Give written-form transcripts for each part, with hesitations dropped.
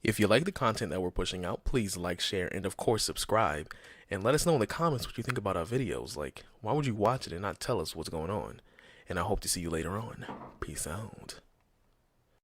If you like the content that we're pushing out, please like, share, and of course subscribe. And let us know in the comments what you think about our videos. Like, why would you watch it and not tell us what's going on? And I hope to see you later on. Peace out.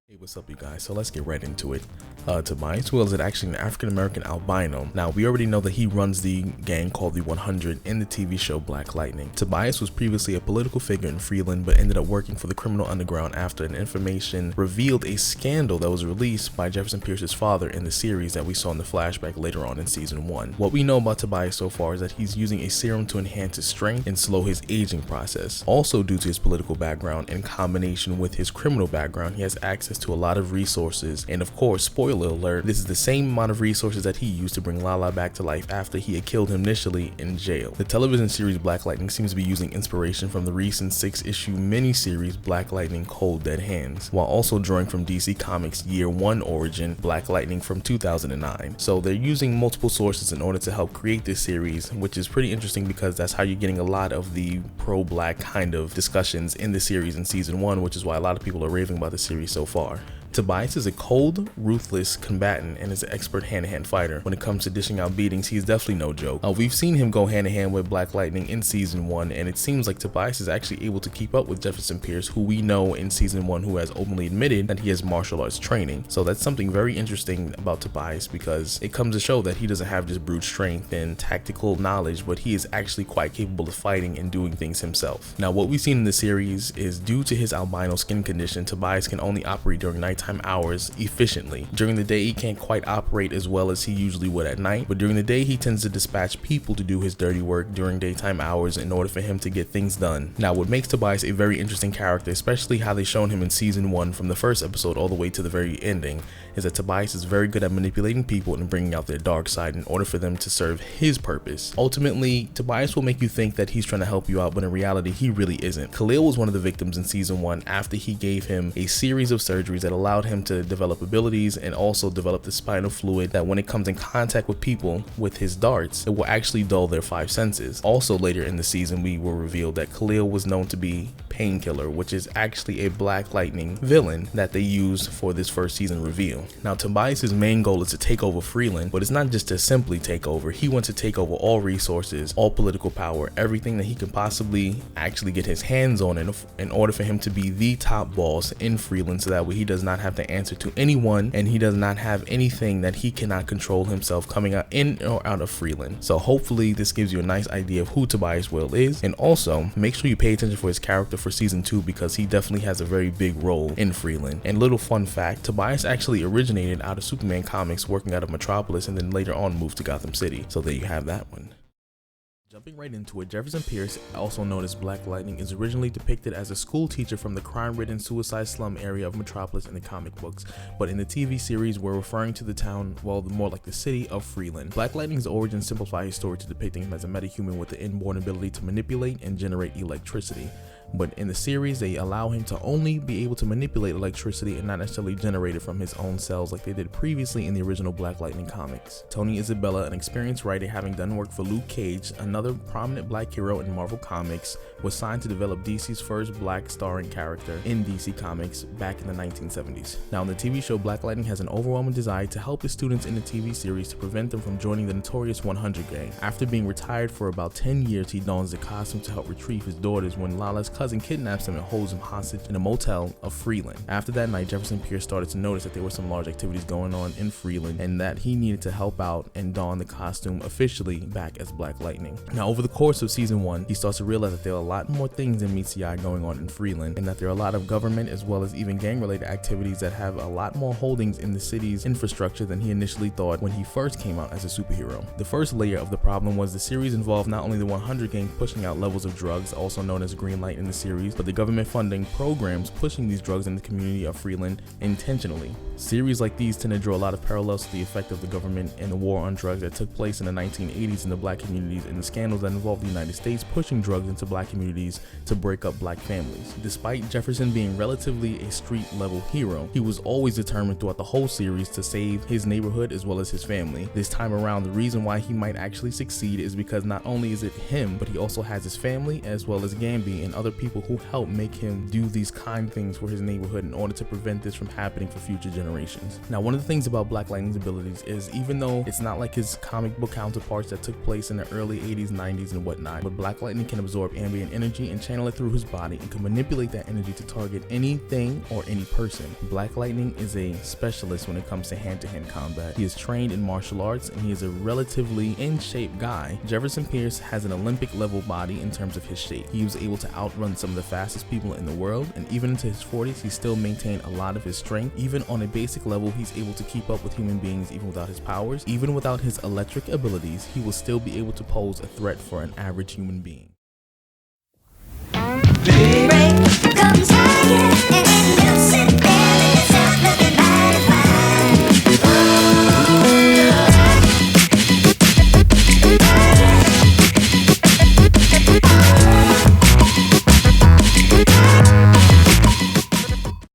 Hey, what's up, you guys? So let's get right into it. Tobias Whale is actually an African-American albino. Now, we already know that he runs the gang called the 100 in the TV show Black Lightning. Tobias was previously a political figure in Freeland, but ended up working for the criminal underground after an information revealed a scandal that was released by Jefferson Pierce's father in the series that we saw in the flashback later on in season 1. What we know about Tobias so far is that he's using a serum to enhance his strength and slow his aging process. Also, due to his political background in combination with his criminal background, he has access to a lot of resources, and of course, spoiler alert, this is the same amount of resources that he used to bring Lala back to life after he had killed him initially in jail. The television series Black Lightning seems to be using inspiration from the recent 6-issue miniseries Black Lightning Cold Dead Hands, while also drawing from DC Comics Year 1 origin Black Lightning from 2009. So they're using multiple sources in order to help create this series, which is pretty interesting because that's how you're getting a lot of the pro-black kind of discussions in the series in season 1, which is why a lot of people are raving about the series so far. Tobias is a cold, ruthless combatant and is an expert hand-to-hand fighter. When it comes to dishing out beatings, he is definitely no joke. We've seen him go hand-to-hand with Black Lightning in season 1, and it seems like Tobias is actually able to keep up with Jefferson Pierce, who we know in season 1 who has openly admitted that he has martial arts training. So that's something very interesting about Tobias, because it comes to show that he doesn't have just brute strength and tactical knowledge, but he is actually quite capable of fighting and doing things himself. Now, what we've seen in the series is due to his albino skin condition, Tobias can only operate during nighttime hours efficiently. During the day, he can't quite operate as well as he usually would at night, but during the day he tends to dispatch people to do his dirty work during daytime hours in order for him to get things done. Now, what makes Tobias a very interesting character, especially how they shown him in season 1 from the first episode all the way to the very ending, is that Tobias is very good at manipulating people and bringing out their dark side in order for them to serve his purpose. Ultimately, Tobias will make you think that he's trying to help you out, but in reality he really isn't. Khalil was one of the victims in season 1 after he gave him a series of surgeries that allowed him to develop abilities and also develop the spinal fluid that when it comes in contact with people with his darts, it will actually dull their 5 senses. Also, later in the season, we were revealed that Khalil was known to be Painkiller, which is actually a Black Lightning villain that they used for this first season reveal. Now, Tobias's main goal is to take over Freeland, but it's not just to simply take over. He wants to take over all resources, all political power, everything that he can possibly actually get his hands on in order for him to be the top boss in Freeland, so that way he does not have to answer to anyone and he does not have anything that he cannot control himself coming out in or out of Freeland. So hopefully this gives you a nice idea of who Tobias Whale is, and also make sure you pay attention for his character for season 2, because he definitely has a very big role in Freeland. And little fun fact, Tobias actually originated out of Superman comics, working out of Metropolis, and then later on moved to Gotham City. So there you have that one. Jumping right into it, Jefferson Pierce, also known as Black Lightning, is originally depicted as a school teacher from the crime-ridden suicide slum area of Metropolis in the comic books, but in the TV series we're referring to the town, well, more like the city of Freeland. Black Lightning's origins simplify his story to depicting him as a metahuman with the inborn ability to manipulate and generate electricity. But in the series, they allow him to only be able to manipulate electricity and not necessarily generate it from his own cells like they did previously in the original Black Lightning comics. Tony Isabella, an experienced writer having done work for Luke Cage, another prominent black hero in Marvel Comics, was signed to develop DC's first black starring character in DC Comics back in the 1970s. Now, in the TV show, Black Lightning has an overwhelming desire to help his students in the TV series to prevent them from joining the notorious 100 gang. After being retired for about 10 years, he dons the costume to help retrieve his daughters when Lala's cousin kidnaps him and holds him hostage in a motel of Freeland. After that night, Jefferson Pierce started to notice that there were some large activities going on in Freeland and that he needed to help out and don the costume officially back as Black Lightning. Now, over the course of season 1, he starts to realize that there are a lot more things than meets the eye going on in Freeland, and that there are a lot of government as well as even gang-related activities that have a lot more holdings in the city's infrastructure than he initially thought when he first came out as a superhero. The first layer of the problem was the series involved not only the 100 gang pushing out levels of drugs, also known as green light in the series, but the government funding programs pushing these drugs in the community of Freeland intentionally. Series like these tend to draw a lot of parallels to the effect of the government and the war on drugs that took place in the 1980s in the black communities, and the scandals that involved the United States pushing drugs into black communities to break up black families. Despite Jefferson being relatively a street level hero, he was always determined throughout the whole series to save his neighborhood as well as his family. This time around, the reason why he might actually succeed is because not only is it him, but he also has his family as well as Gambi and other people who helped make him do these kind things for his neighborhood in order to prevent this from happening for future generations. Now, one of the things about Black Lightning's abilities is, even though it's not like his comic book counterparts that took place in the early 80s, 90s, and whatnot, but Black Lightning can absorb ambient energy and channel it through his body and can manipulate that energy to target anything or any person. Black Lightning is a specialist when it comes to hand-to-hand combat. He is trained in martial arts and he is a relatively in-shape guy. Jefferson Pierce has an Olympic level body in terms of his shape. He was able to outrun some of the fastest people in the world, and even into his 40s, he still maintained a lot of his strength. Even on a basic level, he's able to keep up with human beings even without his powers. Even without his electric abilities, he will still be able to pose a threat for an average human being. Break comes higher and